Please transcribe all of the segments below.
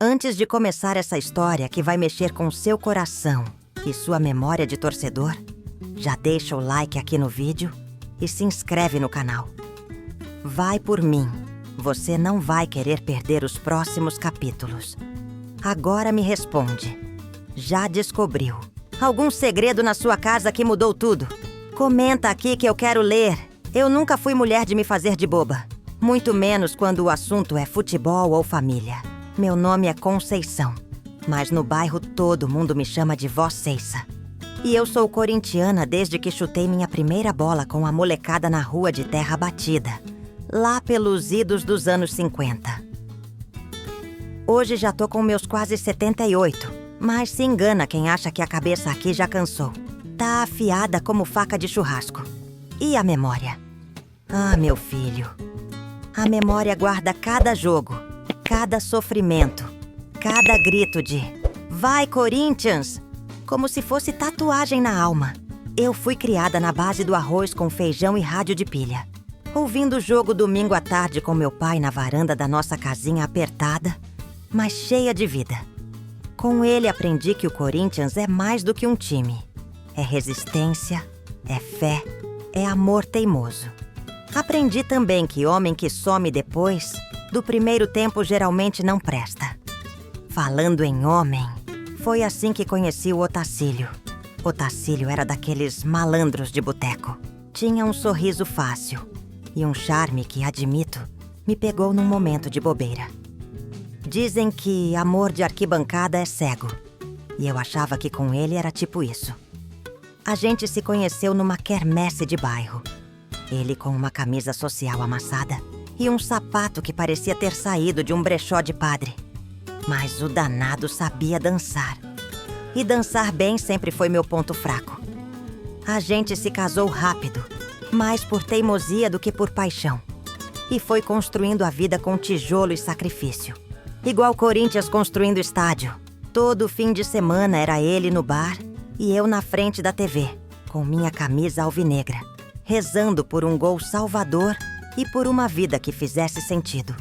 Antes de começar essa história que vai mexer com seu coração e sua memória de torcedor, já deixa o like aqui no vídeo e se inscreve no canal. Vai por mim, você não vai querer perder os próximos capítulos. Agora me responde, já descobriu algum segredo na sua casa que mudou tudo? Comenta aqui que eu quero ler. Eu nunca fui mulher de me fazer de boba, muito menos quando o assunto é futebol ou família. Meu nome é Conceição, mas no bairro todo mundo me chama de Vó Ceiça. E eu sou corintiana desde que chutei minha primeira bola com a molecada na rua de terra batida, lá pelos idos dos anos 50. Hoje já tô com meus quase 78, mas se engana quem acha que a cabeça aqui já cansou. Tá afiada como faca de churrasco. E a memória? Ah, meu filho, a memória guarda cada jogo, cada sofrimento, cada grito de "Vai, Corinthians!", como se fosse tatuagem na alma. Eu fui criada na base do arroz com feijão e rádio de pilha, ouvindo o jogo domingo à tarde com meu pai na varanda da nossa casinha apertada, mas cheia de vida. Com ele aprendi que o Corinthians é mais do que um time. É resistência, é fé, é amor teimoso. Aprendi também que homem que some depois do primeiro tempo geralmente não presta. Falando em homem, foi assim que conheci o Otacílio. Otacílio era daqueles malandros de boteco. Tinha um sorriso fácil e um charme que, admito, me pegou num momento de bobeira. Dizem que amor de arquibancada é cego, e eu achava que com ele era tipo isso. A gente se conheceu numa quermesse de bairro. Ele com uma camisa social amassada e um sapato que parecia ter saído de um brechó de padre. Mas o danado sabia dançar. E dançar bem sempre foi meu ponto fraco. A gente se casou rápido, mais por teimosia do que por paixão. E foi construindo a vida com tijolo e sacrifício. Igual Corinthians construindo estádio. Todo fim de semana era ele no bar e eu na frente da TV, com minha camisa alvinegra, rezando por um gol salvador e por uma vida que fizesse sentido.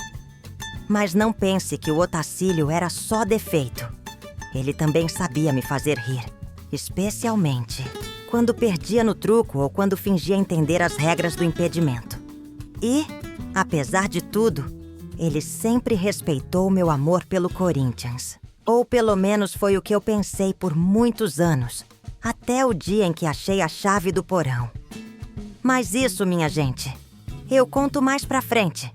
Mas não pense que o Otacílio era só defeito. Ele também sabia me fazer rir, especialmente quando perdia no truco ou quando fingia entender as regras do impedimento. E, apesar de tudo, ele sempre respeitou meu amor pelo Corinthians. Ou pelo menos foi o que eu pensei por muitos anos, até o dia em que achei a chave do porão. Mas isso, minha gente, eu conto mais pra frente.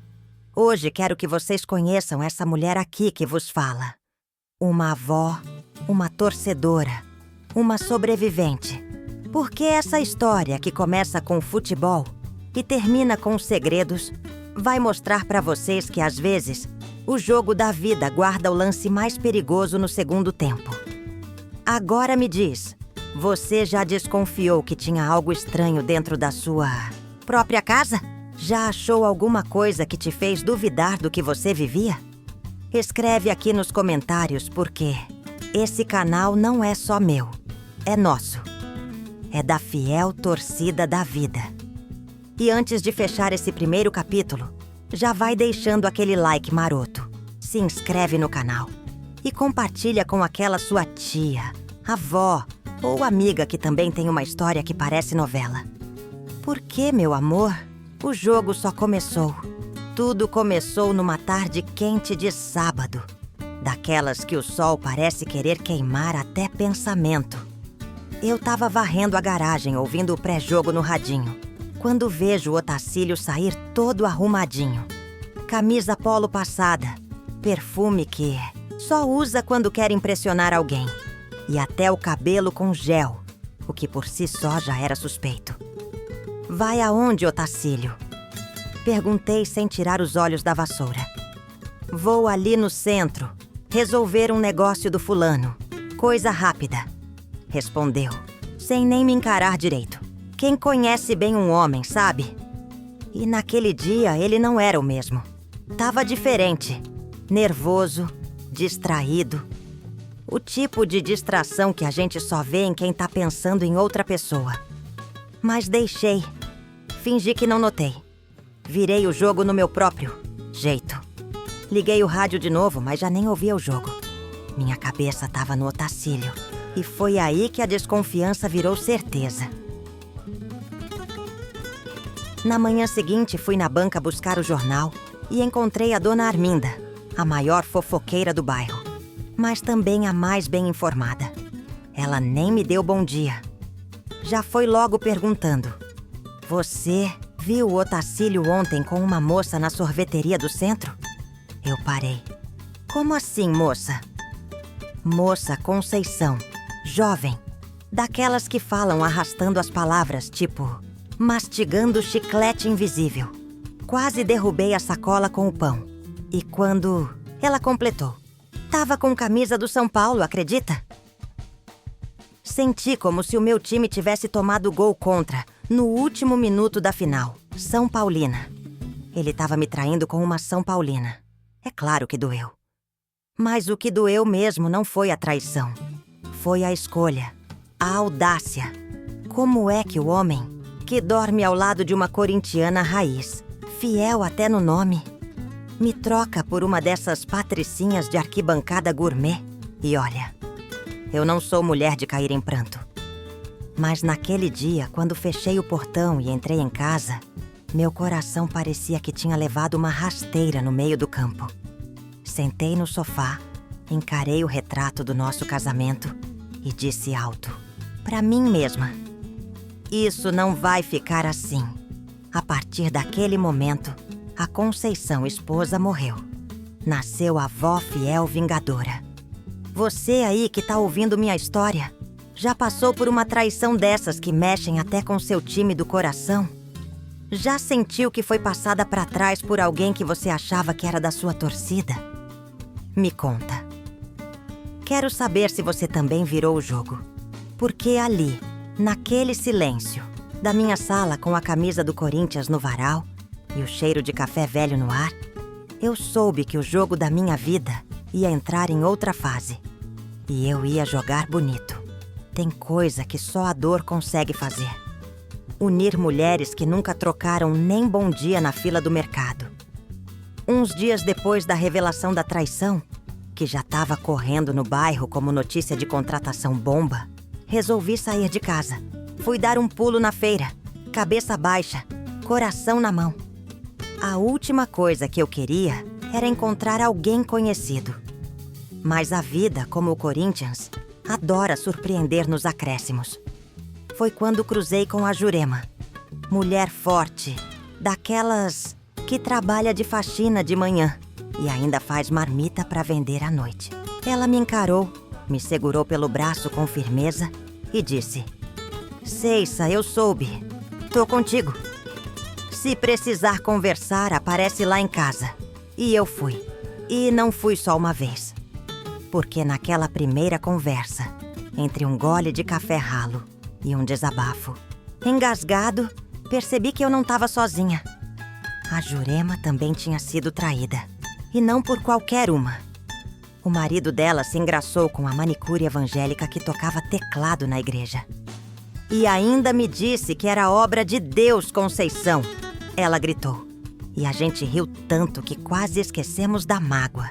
Hoje quero que vocês conheçam essa mulher aqui que vos fala. Uma avó, uma torcedora, uma sobrevivente. Porque essa história que começa com futebol e termina com segredos vai mostrar pra vocês que às vezes o jogo da vida guarda o lance mais perigoso no segundo tempo. Agora me diz, você já desconfiou que tinha algo estranho dentro da sua própria casa? Já achou alguma coisa que te fez duvidar do que você vivia? Escreve aqui nos comentários porque esse canal não é só meu, é nosso. É da fiel torcida da vida. E antes de fechar esse primeiro capítulo, já vai deixando aquele like maroto, se inscreve no canal e compartilha com aquela sua tia, avó ou amiga que também tem uma história que parece novela. Porque, meu amor, o jogo só começou. Tudo começou numa tarde quente de sábado, daquelas que o sol parece querer queimar até pensamento. Eu tava varrendo a garagem ouvindo o pré-jogo no radinho, quando vejo o Otacílio sair todo arrumadinho. Camisa polo passada, perfume que só usa quando quer impressionar alguém. E até o cabelo com gel, o que por si só já era suspeito. Vai aonde, Otacílio? Perguntei sem tirar os olhos da vassoura. Vou ali no centro, resolver um negócio do fulano. Coisa rápida. Respondeu, sem nem me encarar direito. Quem conhece bem um homem, sabe? E naquele dia ele não era o mesmo. Tava diferente. Nervoso, distraído. O tipo de distração que a gente só vê em quem tá pensando em outra pessoa. Mas deixei. Fingi que não notei. Virei o jogo no meu próprio jeito. Liguei o rádio de novo, mas já nem ouvia o jogo. Minha cabeça estava no Otacílio. E foi aí que a desconfiança virou certeza. Na manhã seguinte, fui na banca buscar o jornal e encontrei a dona Arminda, a maior fofoqueira do bairro, mas também a mais bem informada. Ela nem me deu bom dia. Já foi logo perguntando: "Você viu o Otacílio ontem com uma moça na sorveteria do centro?" Eu parei. "Como assim, moça?" "Moça Conceição, jovem, daquelas que falam arrastando as palavras, tipo mastigando chiclete invisível. Quase derrubei a sacola com o pão. E quando ela completou, tava com camisa do São Paulo, acredita?" Senti como se o meu time tivesse tomado gol contra, no último minuto da final. São Paulina. Ele tava me traindo com uma São Paulina. É claro que doeu. Mas o que doeu mesmo não foi a traição. Foi a escolha, a audácia. Como é que o homem, que dorme ao lado de uma corintiana raiz, fiel até no nome, me troca por uma dessas patricinhas de arquibancada gourmet? E olha, eu não sou mulher de cair em pranto. Mas naquele dia, quando fechei o portão e entrei em casa, meu coração parecia que tinha levado uma rasteira no meio do campo. Sentei no sofá, encarei o retrato do nosso casamento e disse alto, pra mim mesma: "Isso não vai ficar assim." A partir daquele momento, a Conceição esposa morreu. Nasceu a avó fiel vingadora. Você aí que tá ouvindo minha história, já passou por uma traição dessas que mexem até com seu time do coração? Já sentiu que foi passada pra trás por alguém que você achava que era da sua torcida? Me conta. Quero saber se você também virou o jogo. Porque ali, naquele silêncio, da minha sala com a camisa do Corinthians no varal e o cheiro de café velho no ar, eu soube que o jogo da minha vida ia entrar em outra fase. E eu ia jogar bonito. Tem coisa que só a dor consegue fazer. Unir mulheres que nunca trocaram nem bom dia na fila do mercado. Uns dias depois da revelação da traição, que já estava correndo no bairro como notícia de contratação bomba, resolvi sair de casa. Fui dar um pulo na feira, cabeça baixa, coração na mão. A última coisa que eu queria era encontrar alguém conhecido. Mas a vida, como o Corinthians, adora surpreender nos acréscimos. Foi quando cruzei com a Jurema. Mulher forte, daquelas que trabalha de faxina de manhã e ainda faz marmita para vender à noite. Ela me encarou, me segurou pelo braço com firmeza e disse: "Ceissa, eu soube. Tô contigo. Se precisar conversar, aparece lá em casa." E eu fui. E não fui só uma vez. Porque naquela primeira conversa, entre um gole de café ralo e um desabafo, engasgado, percebi que eu não estava sozinha. A Jurema também tinha sido traída. E não por qualquer uma. O marido dela se engraçou com a manicure evangélica que tocava teclado na igreja. "E ainda me disse que era obra de Deus, Conceição!" Ela gritou. E a gente riu tanto que quase esquecemos da mágoa.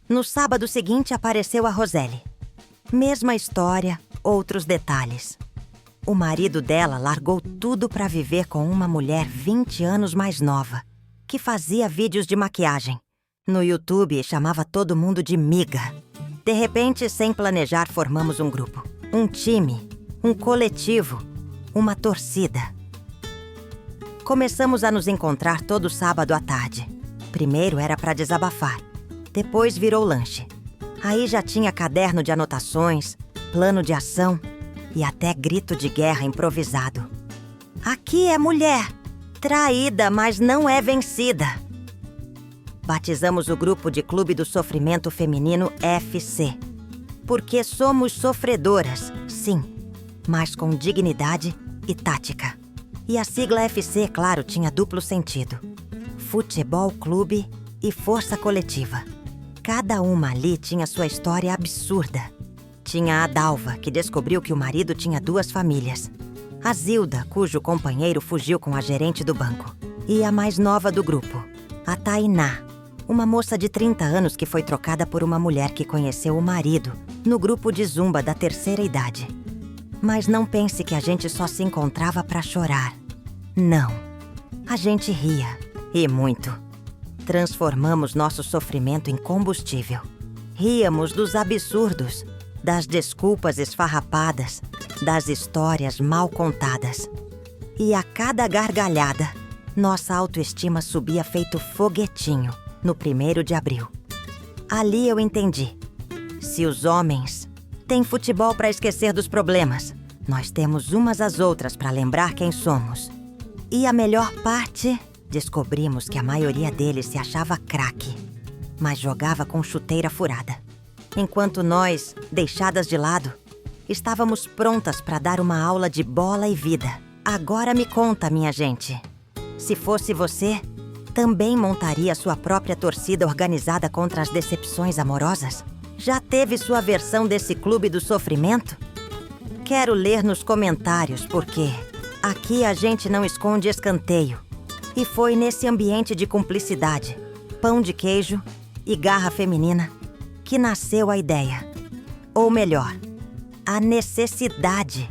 No sábado seguinte apareceu a Roseli. Mesma história, outros detalhes. O marido dela largou tudo para viver com uma mulher 20 anos mais nova, que fazia vídeos de maquiagem. No YouTube chamava todo mundo de miga. De repente, sem planejar, formamos um grupo. Um time, um coletivo, uma torcida. Começamos a nos encontrar todo sábado à tarde. Primeiro era para desabafar. Depois virou lanche. Aí já tinha caderno de anotações, plano de ação e até grito de guerra improvisado. "Aqui é mulher, traída, mas não é vencida." Batizamos o grupo de Clube do Sofrimento Feminino FC. Porque somos sofredoras, sim, mas com dignidade e tática. E a sigla FC, claro, tinha duplo sentido. Futebol Clube e Força Coletiva. Cada uma ali tinha sua história absurda. Tinha a Dalva, que descobriu que o marido tinha 2 famílias. A Zilda, cujo companheiro fugiu com a gerente do banco. E a mais nova do grupo, A Tainá, uma moça de 30 anos que foi trocada por uma mulher que conheceu o marido no grupo de zumba da terceira idade. Mas não pense que a gente só se encontrava para chorar. Não. A gente ria, e muito. Transformamos nosso sofrimento em combustível. Ríamos dos absurdos, das desculpas esfarrapadas, das histórias mal contadas. E a cada gargalhada, nossa autoestima subia feito foguetinho no 1º de abril. Ali eu entendi. Se os homens têm futebol para esquecer dos problemas, nós temos umas às outras para lembrar quem somos. E a melhor parte, descobrimos que a maioria deles se achava craque, mas jogava com chuteira furada. Enquanto nós, deixadas de lado, estávamos prontas para dar uma aula de bola e vida. Agora me conta, minha gente. Se fosse você, também montaria sua própria torcida organizada contra as decepções amorosas? Já teve sua versão desse clube do sofrimento? Quero ler nos comentários, porque aqui a gente não esconde escanteio. E foi nesse ambiente de cumplicidade, pão de queijo e garra feminina que nasceu a ideia. Ou melhor, a necessidade.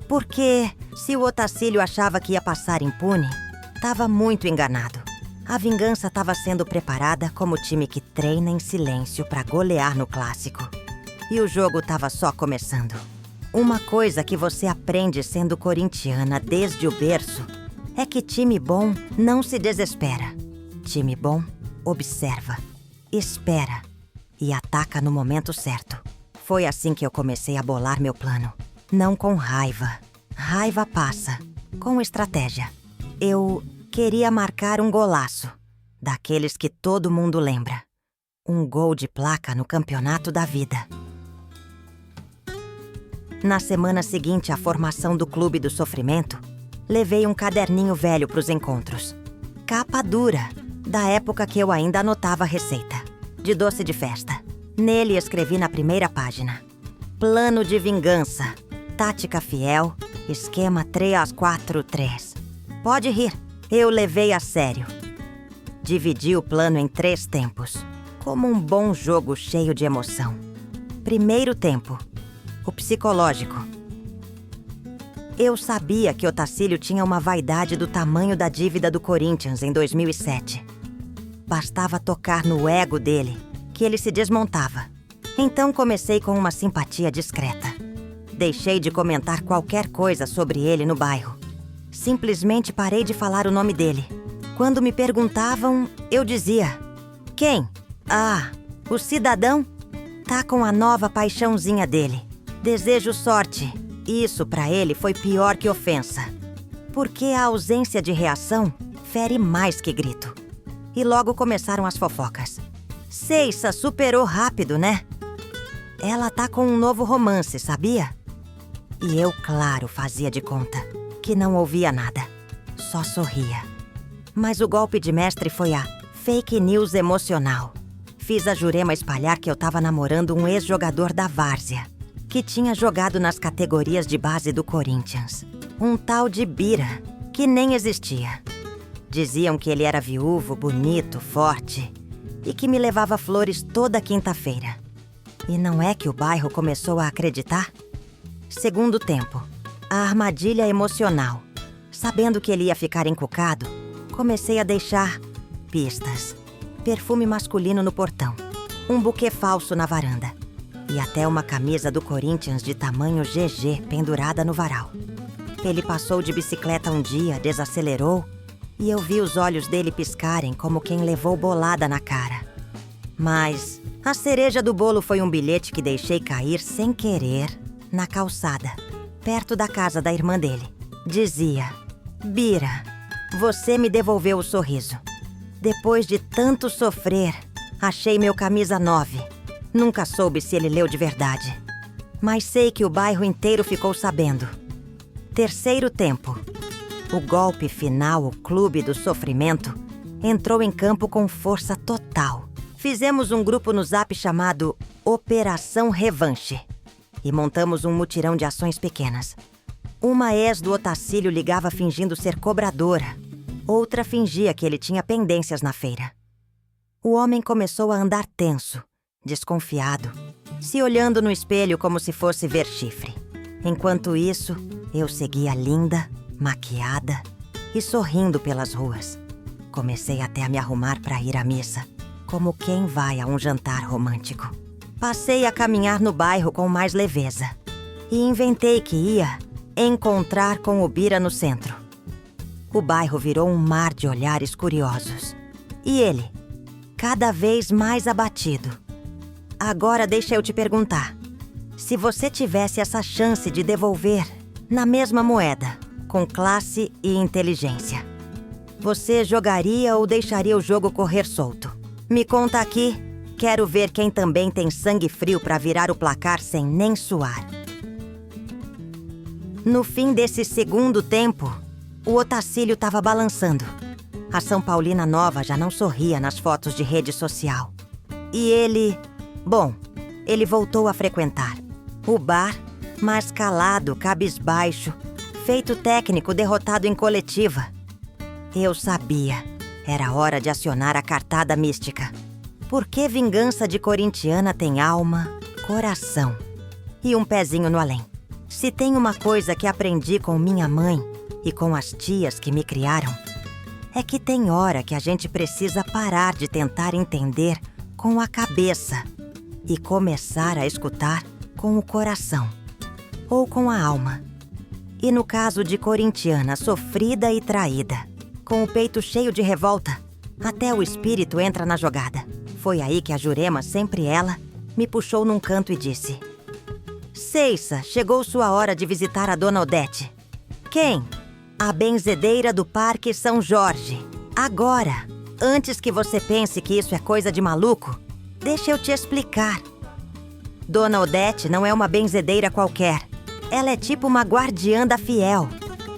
Porque se o Otacílio achava que ia passar impune, estava muito enganado. A vingança estava sendo preparada como time que treina em silêncio para golear no clássico. E o jogo estava só começando. Uma coisa que você aprende sendo corintiana desde o berço é que time bom não se desespera. Time bom observa, espera e ataca no momento certo. Foi assim que eu comecei a bolar meu plano. Não com raiva. Raiva passa. Com estratégia. Eu queria marcar um golaço. Daqueles que todo mundo lembra. Um gol de placa no campeonato da vida. Na semana seguinte à formação do Clube do Sofrimento, levei um caderninho velho para os encontros. Capa dura, da época que eu ainda anotava a receita. De doce de festa. Nele escrevi na primeira página. Plano de vingança. Tática fiel. Esquema 3-4-3. Pode rir, eu levei a sério. Dividi o plano em 3 tempos. Como um bom jogo cheio de emoção. Primeiro tempo. O psicológico. Eu sabia que Otacílio tinha uma vaidade do tamanho da dívida do Corinthians em 2007. Bastava tocar no ego dele, que ele se desmontava. Então comecei com uma simpatia discreta. Deixei de comentar qualquer coisa sobre ele no bairro. Simplesmente parei de falar o nome dele. Quando me perguntavam, eu dizia: quem? Ah, o cidadão? Tá com a nova paixãozinha dele. Desejo sorte. Isso pra ele foi pior que ofensa. Porque a ausência de reação fere mais que grito. E logo começaram as fofocas. Ceissa superou rápido, né? Ela tá com um novo romance, sabia? E eu, claro, fazia de conta que não ouvia nada. Só sorria. Mas o golpe de mestre foi a fake news emocional. Fiz a Jurema espalhar que eu tava namorando um ex-jogador da várzea, que tinha jogado nas categorias de base do Corinthians. Um tal de Bira, que nem existia. Diziam que ele era viúvo, bonito, forte e que me levava flores toda quinta-feira. E não é que o bairro começou a acreditar? Segundo tempo, a armadilha emocional. Sabendo que ele ia ficar encucado, comecei a deixar pistas. Perfume masculino no portão, um buquê falso na varanda e até uma camisa do Corinthians de tamanho GG pendurada no varal. Ele passou de bicicleta um dia, desacelerou e eu vi os olhos dele piscarem como quem levou bolada na cara. Mas a cereja do bolo foi um bilhete que deixei cair sem querer na calçada, perto da casa da irmã dele. Dizia: Bira, você me devolveu o sorriso. Depois de tanto sofrer, achei meu camisa 9. Nunca soube se ele leu de verdade. Mas sei que o bairro inteiro ficou sabendo. Terceiro tempo. O golpe final, o Clube do Sofrimento, entrou em campo com força total. Fizemos um grupo no Zap chamado Operação Revanche. E montamos um mutirão de ações pequenas. Uma ex do Otacílio ligava fingindo ser cobradora. Outra fingia que ele tinha pendências na feira. O homem começou a andar tenso, desconfiado, se olhando no espelho como se fosse ver chifre. Enquanto isso, eu seguia linda, maquiada e sorrindo pelas ruas. Comecei até a me arrumar para ir à missa, como quem vai a um jantar romântico. Passei a caminhar no bairro com mais leveza e inventei que ia encontrar com o Bira no centro. O bairro virou um mar de olhares curiosos. E ele, cada vez mais abatido. Agora deixa eu te perguntar. Se você tivesse essa chance de devolver na mesma moeda, com classe e inteligência, você jogaria ou deixaria o jogo correr solto? Me conta aqui. Quero ver quem também tem sangue frio para virar o placar sem nem suar. No fim desse segundo tempo, o Otacílio estava balançando. A São Paulina nova já não sorria nas fotos de rede social. E ele... Bom, ele voltou a frequentar o bar, mas calado, cabisbaixo, feito técnico derrotado em coletiva. Eu sabia. Era hora de acionar a cartada mística. Porque vingança de corintiana tem alma, coração e um pezinho no além. Se tem uma coisa que aprendi com minha mãe e com as tias que me criaram, é que tem hora que a gente precisa parar de tentar entender com a cabeça e começar a escutar com o coração ou com a alma. E no caso de corintiana sofrida e traída, com o peito cheio de revolta, até o espírito entra na jogada. Foi aí que a Jurema, sempre ela, me puxou num canto e disse: Ceiça, chegou sua hora de visitar a Dona Odete. Quem? A benzedeira do Parque São Jorge. Agora, antes que você pense que isso é coisa de maluco, deixa eu te explicar. Dona Odete não é uma benzedeira qualquer. Ela é tipo uma guardiã da fiel.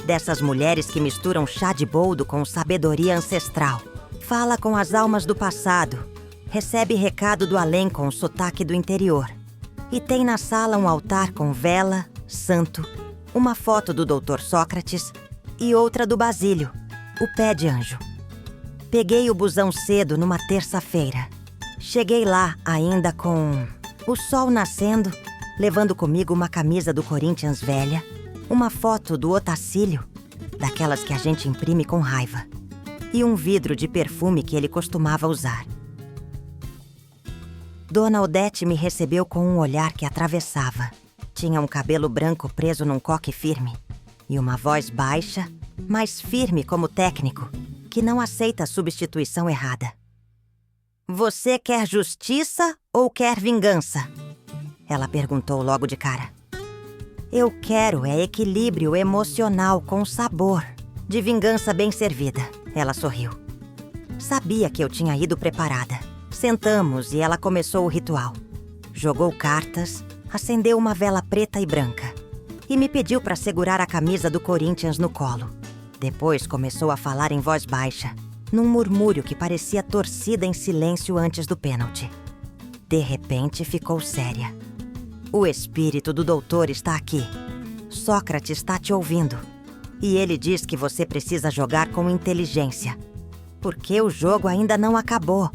Dessas mulheres que misturam chá de boldo com sabedoria ancestral. Fala com as almas do passado. Recebe recado do além com o sotaque do interior. E tem na sala um altar com vela, santo, uma foto do Dr. Sócrates e outra do Basílio, o pé de anjo. Peguei o busão cedo numa terça-feira. Cheguei lá ainda com o sol nascendo, levando comigo uma camisa do Corinthians velha, uma foto do Otacílio, daquelas que a gente imprime com raiva, e um vidro de perfume que ele costumava usar. Dona Odete me recebeu com um olhar que atravessava. Tinha um cabelo branco preso num coque firme e uma voz baixa, mas firme como técnico, que não aceita substituição errada. Você quer justiça ou quer vingança? Ela perguntou logo de cara. Eu quero equilíbrio emocional com sabor, de vingança bem servida. Ela sorriu. Sabia que eu tinha ido preparada. Sentamos e ela começou o ritual. Jogou cartas, acendeu uma vela preta e branca e me pediu para segurar a camisa do Corinthians no colo. Depois começou a falar em voz baixa, num murmúrio que parecia torcida em silêncio antes do pênalti. De repente ficou séria. O espírito do doutor está aqui. Sócrates está te ouvindo. E ele diz que você precisa jogar com inteligência, porque o jogo ainda não acabou.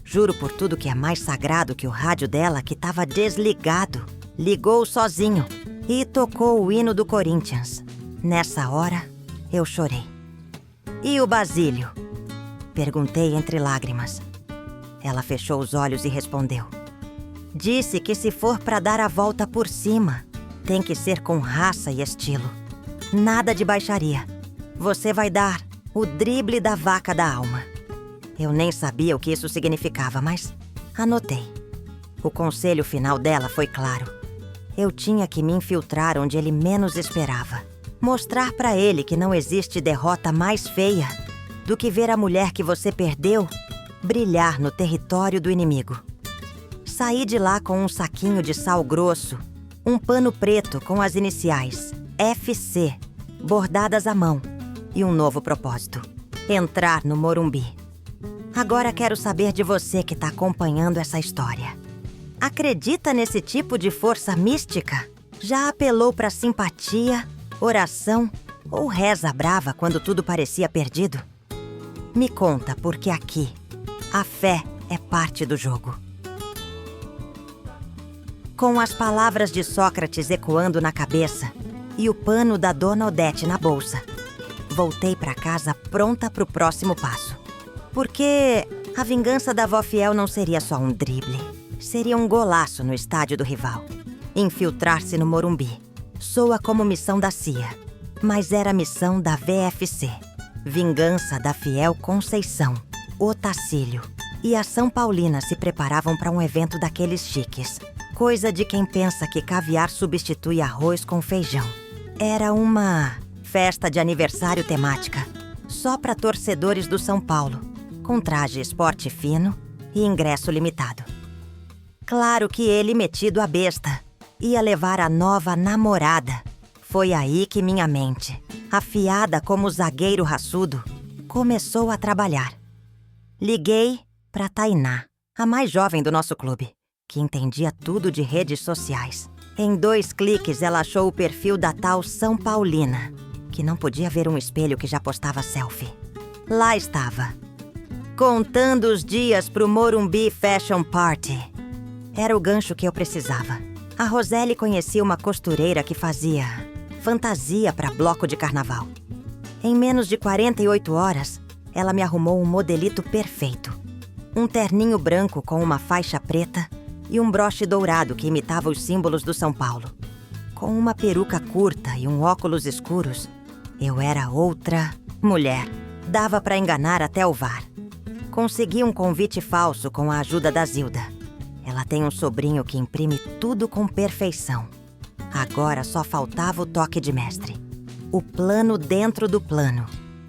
Juro por tudo que é mais sagrado que o rádio dela, que estava desligado, ligou sozinho e tocou o hino do Corinthians. Nessa hora, eu chorei. E o Basílio? Perguntei entre lágrimas. Ela fechou os olhos e respondeu. Disse que se for para dar a volta por cima, tem que ser com raça e estilo. Nada de baixaria. Você vai dar o drible da vaca da alma. Eu nem sabia o que isso significava, mas anotei. O conselho final dela foi claro. Eu tinha que me infiltrar onde ele menos esperava. Mostrar para ele que não existe derrota mais feia do que ver a mulher que você perdeu brilhar no território do inimigo. Saí de lá com um saquinho de sal grosso, um pano preto com as iniciais FC, bordadas à mão, e um novo propósito: entrar no Morumbi. Agora quero saber de você que está acompanhando essa história. Acredita nesse tipo de força mística? Já apelou para simpatia, oração ou reza brava quando tudo parecia perdido? Me conta, porque aqui, a fé é parte do jogo. Com as palavras de Sócrates ecoando na cabeça e o pano da Dona Odete na bolsa, voltei para casa pronta para o próximo passo. Porque a vingança da avó fiel não seria só um drible. Seria um golaço no estádio do rival. Infiltrar-se no Morumbi. Soa como missão da CIA, mas era missão da VFC. Vingança da fiel Conceição, Otacílio e a São Paulina se preparavam para um evento daqueles chiques. Coisa de quem pensa que caviar substitui arroz com feijão. Era uma festa de aniversário temática, só para torcedores do São Paulo, com traje esporte fino e ingresso limitado. Claro que ele, metido a besta, ia levar a nova namorada. Foi aí que minha mente, afiada como zagueiro raçudo, começou a trabalhar. Liguei para Tainá, a mais jovem do nosso clube, que entendia tudo de redes sociais. Em 2 cliques, ela achou o perfil da tal São Paulina, que não podia ver um espelho que já postava selfie. Lá estava, contando os dias pro Morumbi Fashion Party. Era o gancho que eu precisava. A Roseli conhecia uma costureira que fazia fantasia para bloco de carnaval. Em menos de 48 horas, ela me arrumou um modelito perfeito. Um terninho branco com uma faixa preta e um broche dourado que imitava os símbolos do São Paulo. Com uma peruca curta e um óculos escuros, eu era outra mulher. Dava para enganar até o VAR. Consegui um convite falso com a ajuda da Zilda. Ela tem um sobrinho que imprime tudo com perfeição. Agora só faltava o toque de mestre. O plano dentro do plano.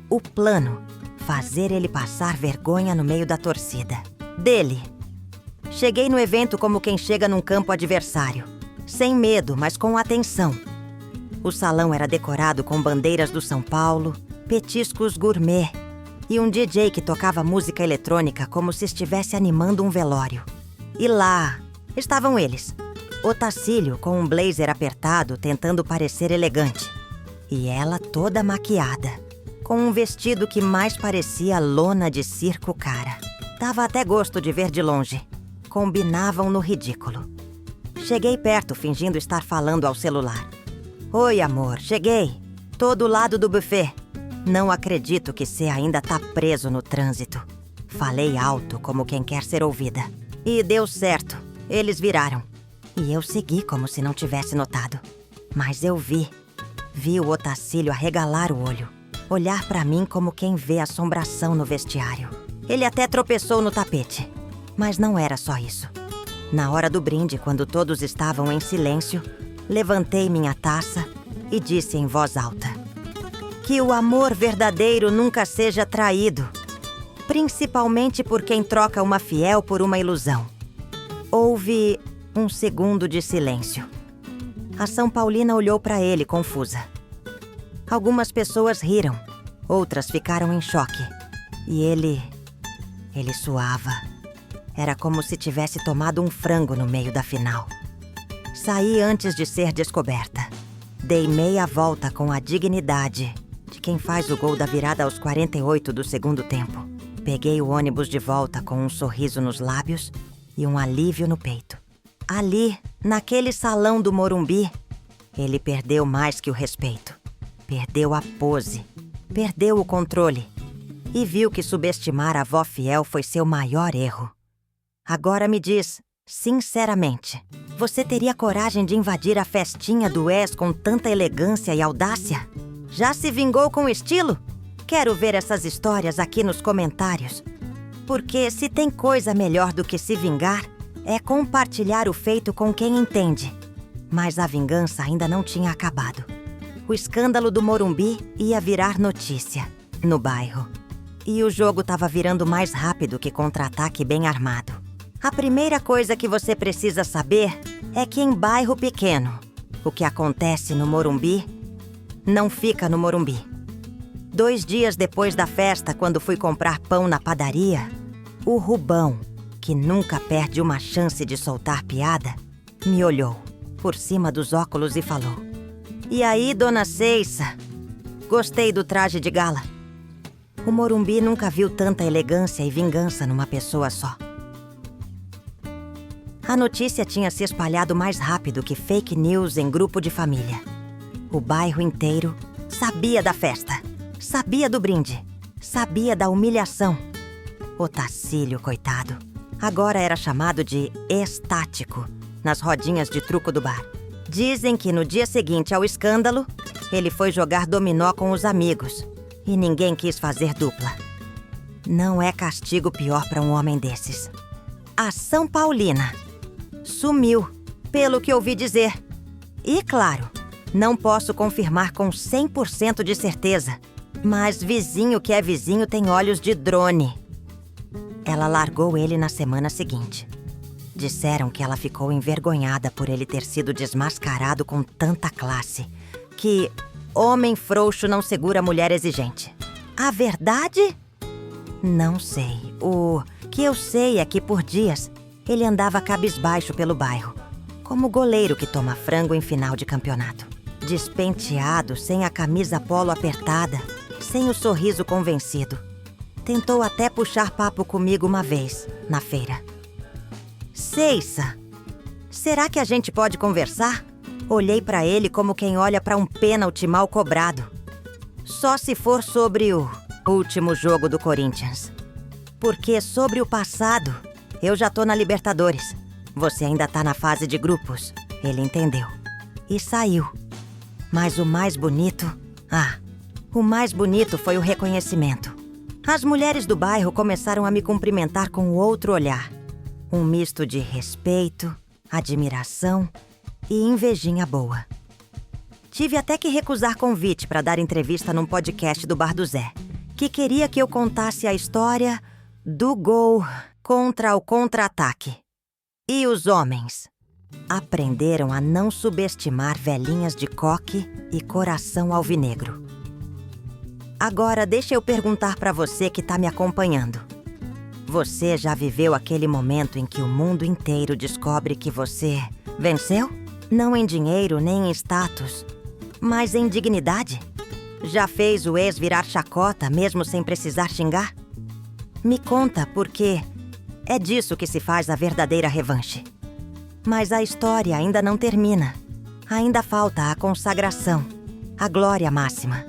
O plano, fazer ele passar vergonha no meio da torcida. Dele. Cheguei no evento como quem chega num campo adversário. Sem medo, mas com atenção. O salão era decorado com bandeiras do São Paulo, petiscos gourmet e um DJ que tocava música eletrônica como se estivesse animando um velório. E lá estavam eles. Otacílio com um blazer apertado tentando parecer elegante. E ela toda maquiada, com um vestido que mais parecia lona de circo cara. Dava até gosto de ver de longe. Combinavam no ridículo. Cheguei perto fingindo estar falando ao celular. Oi, amor, cheguei. Tô do lado do buffet. Não acredito que você ainda tá preso no trânsito. Falei alto como quem quer ser ouvida. E deu certo. Eles viraram. E eu segui como se não tivesse notado. Mas eu vi o Otacílio arregalar o olho. Olhar pra mim como quem vê assombração no vestiário. Ele até tropeçou no tapete. Mas não era só isso. Na hora do brinde, quando todos estavam em silêncio, levantei minha taça e disse em voz alta: que o amor verdadeiro nunca seja traído, principalmente por quem troca uma fiel por uma ilusão. Houve um segundo de silêncio. A São Paulina olhou para ele confusa. Algumas pessoas riram, outras ficaram em choque. E ele suava. Era como se tivesse tomado um frango no meio da final. Saí antes de ser descoberta. Dei meia volta com a dignidade de quem faz o gol da virada aos 48 do segundo tempo. Peguei o ônibus de volta com um sorriso nos lábios e um alívio no peito. Ali, naquele salão do Morumbi, ele perdeu mais que o respeito. Perdeu a pose. Perdeu o controle. E viu que subestimar a avó fiel foi seu maior erro. Agora me diz, sinceramente, você teria coragem de invadir a festinha do ex com tanta elegância e audácia? Já se vingou com estilo? Quero ver essas histórias aqui nos comentários. Porque se tem coisa melhor do que se vingar, é compartilhar o feito com quem entende. Mas a vingança ainda não tinha acabado. O escândalo do Morumbi ia virar notícia no bairro. E o jogo estava virando mais rápido que contra-ataque bem armado. A primeira coisa que você precisa saber é que em bairro pequeno, o que acontece no Morumbi não fica no Morumbi. 2 dias depois da festa, quando fui comprar pão na padaria, o Rubão, que nunca perde uma chance de soltar piada, me olhou por cima dos óculos e falou: "E aí, dona Ceissa? Gostei do traje de gala." O Morumbi nunca viu tanta elegância e vingança numa pessoa só. A notícia tinha se espalhado mais rápido que fake news em grupo de família. O bairro inteiro sabia da festa, sabia do brinde, sabia da humilhação. O Tacílio, coitado, agora era chamado de estático nas rodinhas de truco do bar. Dizem que no dia seguinte ao escândalo, ele foi jogar dominó com os amigos e ninguém quis fazer dupla. Não é castigo pior para um homem desses. A São Paulina sumiu, pelo que ouvi dizer. E claro, não posso confirmar com 100% de certeza, mas vizinho que é vizinho tem olhos de drone. Ela largou ele na semana seguinte. Disseram que ela ficou envergonhada por ele ter sido desmascarado com tanta classe, que homem frouxo não segura mulher exigente. A verdade? Não sei. O que eu sei é que por dias ele andava cabisbaixo pelo bairro, como goleiro que toma frango em final de campeonato. Despenteado, sem a camisa polo apertada, sem o sorriso convencido. Tentou até puxar papo comigo uma vez, na feira. Ceissa, será que a gente pode conversar? Olhei pra ele como quem olha pra um pênalti mal cobrado. Só se for sobre o último jogo do Corinthians. Porque sobre o passado, eu já tô na Libertadores. Você ainda tá na fase de grupos. Ele entendeu. E saiu. Mas o mais bonito... o mais bonito foi o reconhecimento. As mulheres do bairro começaram a me cumprimentar com outro olhar. Um misto de respeito, admiração e invejinha boa. Tive até que recusar convite para dar entrevista num podcast do Bar do Zé, que queria que eu contasse a história do gol contra o contra-ataque. E os homens aprenderam a não subestimar velhinhas de coque e coração alvinegro. Agora deixa eu perguntar para você que tá me acompanhando. Você já viveu aquele momento em que o mundo inteiro descobre que você venceu? Não em dinheiro nem em status, mas em dignidade? Já fez o ex virar chacota mesmo sem precisar xingar? Me conta, porque é disso que se faz a verdadeira revanche. Mas a história ainda não termina. Ainda falta a consagração, a glória máxima.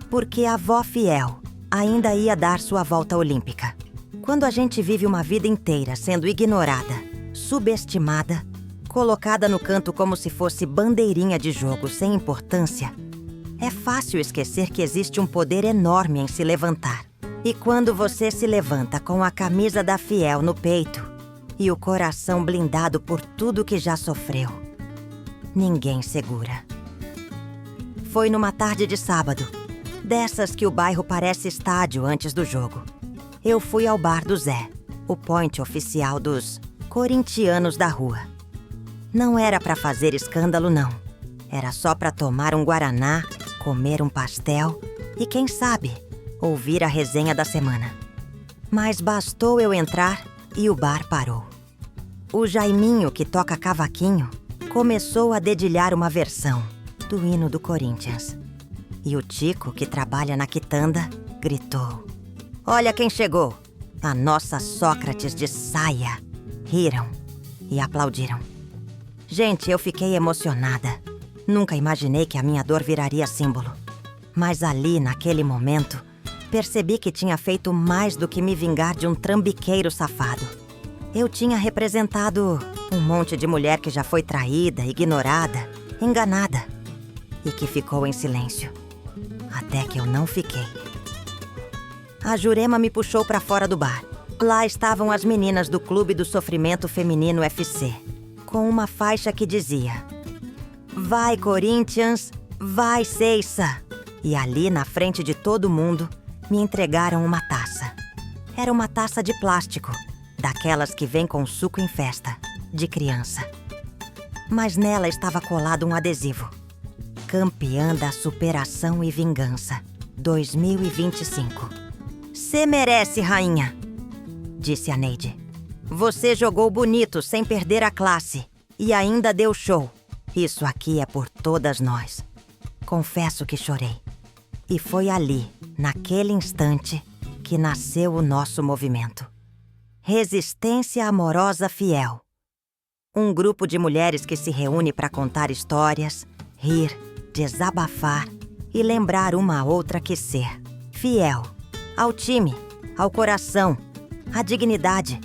Porque a avó fiel ainda ia dar sua volta olímpica. Quando a gente vive uma vida inteira sendo ignorada, subestimada, colocada no canto como se fosse bandeirinha de jogo sem importância, é fácil esquecer que existe um poder enorme em se levantar. E quando você se levanta com a camisa da Fiel no peito e o coração blindado por tudo que já sofreu, ninguém segura. Foi numa tarde de sábado, dessas que o bairro parece estádio antes do jogo. Eu fui ao Bar do Zé, o point oficial dos corintianos da rua. Não era pra fazer escândalo, não. Era só pra tomar um guaraná, comer um pastel e, quem sabe, ouvir a resenha da semana. Mas bastou eu entrar e o bar parou. O Jaiminho, que toca cavaquinho, começou a dedilhar uma versão do hino do Corinthians. E o Tico, que trabalha na quitanda, gritou: "Olha quem chegou! A nossa Sócrates de saia!" Riram e aplaudiram. Gente, eu fiquei emocionada. Nunca imaginei que a minha dor viraria símbolo. Mas ali, naquele momento, percebi que tinha feito mais do que me vingar de um trambiqueiro safado. Eu tinha representado um monte de mulher que já foi traída, ignorada, enganada e que ficou em silêncio. Até que eu não fiquei. A Jurema me puxou pra fora do bar. Lá estavam as meninas do Clube do Sofrimento Feminino FC, com uma faixa que dizia: "Vai, Corinthians, vai, Ceissa!" E ali, na frente de todo mundo, me entregaram uma taça. Era uma taça de plástico, daquelas que vem com suco em festa, de criança. Mas nela estava colado um adesivo: Campeã da Superação e Vingança, 2025. "Cê merece, rainha", disse a Neide. "Você jogou bonito sem perder a classe e ainda deu show. Isso aqui é por todas nós." Confesso que chorei. E foi ali, naquele instante, que nasceu o nosso movimento. Resistência Amorosa Fiel. Um grupo de mulheres que se reúne para contar histórias, rir, desabafar e lembrar uma a outra que ser fiel ao time, ao coração, à dignidade.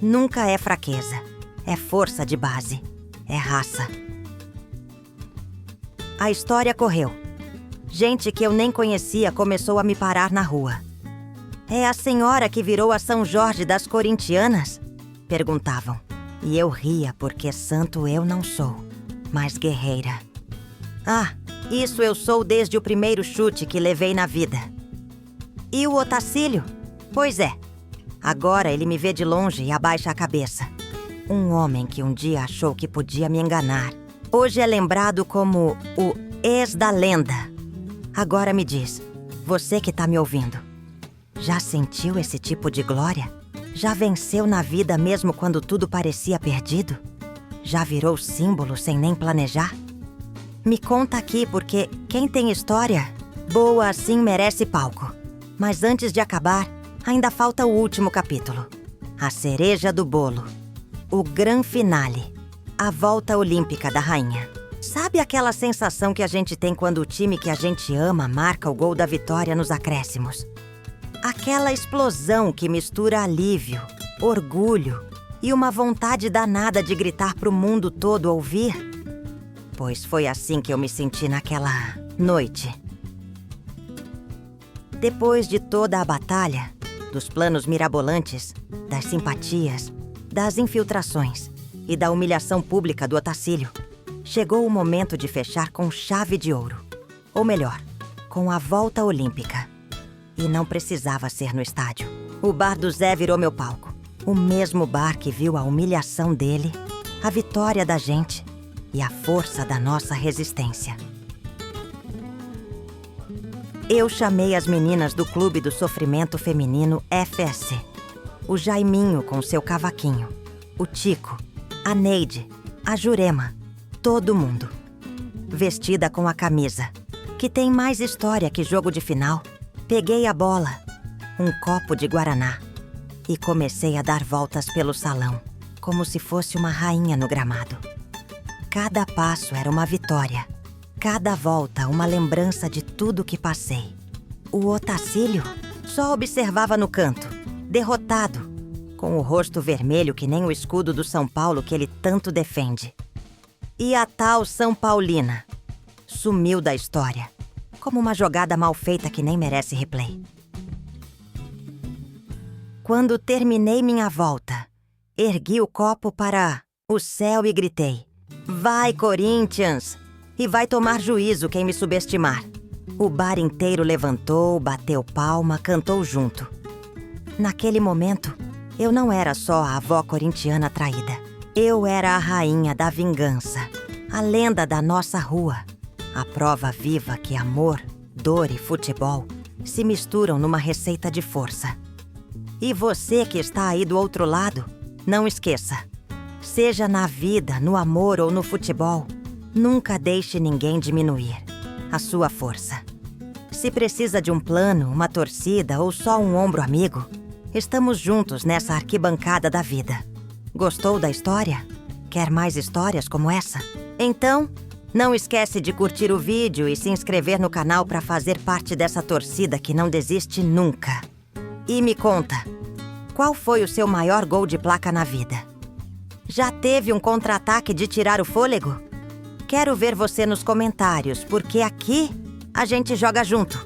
Nunca é fraqueza, é força de base, é raça. A história correu. Gente que eu nem conhecia começou a me parar na rua. "É a senhora que virou a São Jorge das Corintianas?" perguntavam. E eu ria porque santo eu não sou, mas guerreira. "Ah, isso eu sou desde o primeiro chute que levei na vida." "E o Otacílio?" "Pois é. Agora ele me vê de longe e abaixa a cabeça. Um homem que um dia achou que podia me enganar. Hoje é lembrado como o ex da lenda. Agora me diz, você que tá me ouvindo, já sentiu esse tipo de glória? Já venceu na vida mesmo quando tudo parecia perdido? Já virou símbolo sem nem planejar? Me conta aqui, porque quem tem história boa assim merece palco. Mas antes de acabar, ainda falta o último capítulo. A cereja do bolo. O gran finale. A volta olímpica da rainha. Sabe aquela sensação que a gente tem quando o time que a gente ama marca o gol da vitória nos acréscimos? Aquela explosão que mistura alívio, orgulho e uma vontade danada de gritar pro mundo todo ouvir? Pois foi assim que eu me senti naquela noite. Depois de toda a batalha, dos planos mirabolantes, das simpatias, das infiltrações e da humilhação pública do Otacílio, chegou o momento de fechar com chave de ouro. Ou melhor, com a volta olímpica. E não precisava ser no estádio. O bar do Zé virou meu palco. O mesmo bar que viu a humilhação dele, a vitória da gente e a força da nossa resistência. Eu chamei as meninas do Clube do Sofrimento Feminino FSC. O Jaiminho com seu cavaquinho, o Tico, a Neide, a Jurema, todo mundo. Vestida com a camisa, que tem mais história que jogo de final, peguei a bola, um copo de guaraná e comecei a dar voltas pelo salão, como se fosse uma rainha no gramado. Cada passo era uma vitória, cada volta uma lembrança de tudo que passei. O Otacílio só observava no canto, derrotado, com o rosto vermelho que nem o escudo do São Paulo que ele tanto defende. E a tal São Paulina sumiu da história, como uma jogada mal feita que nem merece replay. Quando terminei minha volta, ergui o copo para o céu e gritei: "Vai, Corinthians! E vai tomar juízo quem me subestimar." O bar inteiro levantou, bateu palma, cantou junto. Naquele momento, eu não era só a avó corintiana traída. Eu era a rainha da vingança, a lenda da nossa rua. A prova viva que amor, dor e futebol se misturam numa receita de força. E você que está aí do outro lado, não esqueça. Seja na vida, no amor ou no futebol, nunca deixe ninguém diminuir a sua força. Se precisa de um plano, uma torcida ou só um ombro amigo, estamos juntos nessa arquibancada da vida. Gostou da história? Quer mais histórias como essa? Então, não esquece de curtir o vídeo e se inscrever no canal para fazer parte dessa torcida que não desiste nunca. E me conta, qual foi o seu maior gol de placa na vida? Já teve um contra-ataque de tirar o fôlego? Quero ver você nos comentários, porque aqui a gente joga junto.